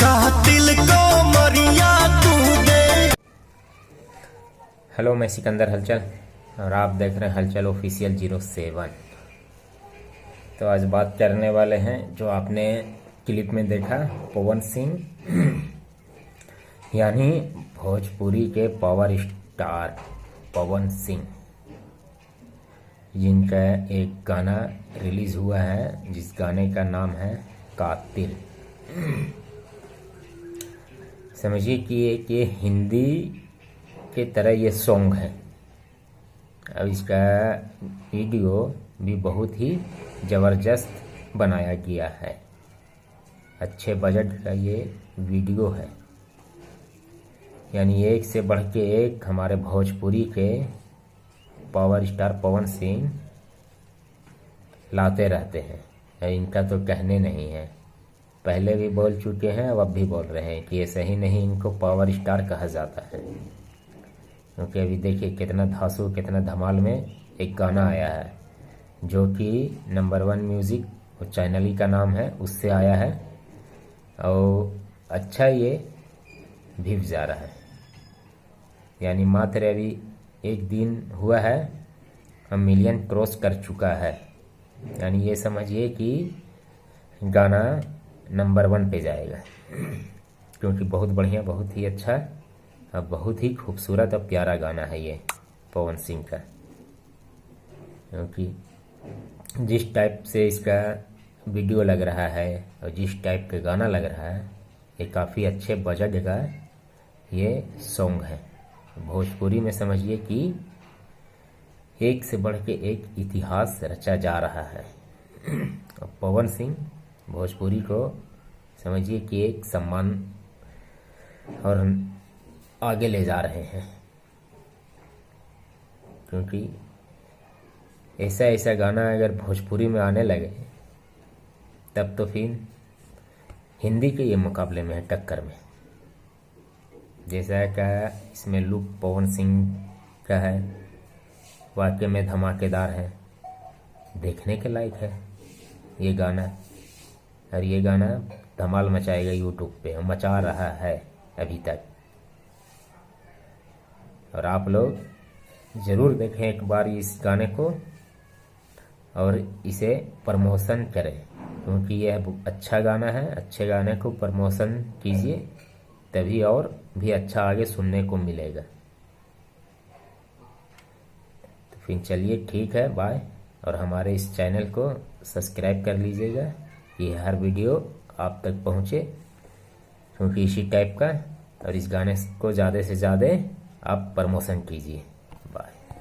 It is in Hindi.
कातिल को मरिया तू दे। हेलो, मैं सिकंदर हलचल और आप देख रहे हैं हलचल ऑफिशियल 07। तो आज बात करने वाले हैं जो आपने क्लिप में देखा, पवन सिंह यानी भोजपुरी के पावर स्टार पवन सिंह, जिनका एक गाना रिलीज हुआ है जिस गाने का नाम है कातिल। समझिए कि ये हिंदी के तरह ये सॉन्ग है। अब इसका वीडियो भी बहुत ही ज़बरदस्त बनाया गया है। अच्छे बजट का ये वीडियो है, यानी एक से बढ़ के एक हमारे भोजपुरी के पावर स्टार पवन सिंह लाते रहते हैं। इनका तो कहने नहीं है, पहले भी बोल चुके हैं, अब भी बोल रहे हैं कि ऐसे ही नहीं इनको पावर स्टार कहा जाता है। क्योंकि अभी देखिए कितना धांसू, कितना धमाल में एक गाना आया है जो कि नंबर 1 म्यूज़िक और चैनल ही का नाम है, उससे आया है और अच्छा ये व्यूज़ जा रहा है। यानी मात्र अभी एक दिन हुआ है हम मिलियन क्रॉस कर चुका है। यानी ये समझिए कि गाना नंबर 1 पे जाएगा, क्योंकि बहुत बढ़िया, बहुत ही अच्छा और बहुत ही खूबसूरत और प्यारा गाना है ये पवन सिंह का। क्योंकि जिस टाइप से इसका वीडियो लग रहा है और जिस टाइप का गाना लग रहा है, ये काफ़ी अच्छे बजट का ये सॉन्ग है। भोजपुरी में समझिए कि एक से बढ़ के एक इतिहास रचा जा रहा है। और पवन सिंह भोजपुरी को समझिए कि एक सम्मान और आगे ले जा रहे हैं। क्योंकि ऐसा ऐसा गाना अगर भोजपुरी में आने लगे तब तो फिर हिंदी के ये मुकाबले में है, टक्कर में। जैसा का इसमें लुक पवन सिंह का है, वाकई में धमाकेदार है, देखने के लायक है ये गाना। और ये गाना धमाल मचाएगा यूट्यूब पे, मचा रहा है अभी तक। और आप लोग ज़रूर देखें एक बार इस गाने को और इसे प्रमोशन करें, क्योंकि यह अच्छा गाना है। अच्छे गाने को प्रमोशन कीजिए, तभी और भी अच्छा आगे सुनने को मिलेगा। तो फिर चलिए ठीक है, बाय। और हमारे इस चैनल को सब्सक्राइब कर लीजिएगा कि हर वीडियो आप तक पहुँचे, क्योंकि इसी टाइप का। और इस गाने को ज़्यादा से ज़्यादा आप प्रमोशन कीजिए।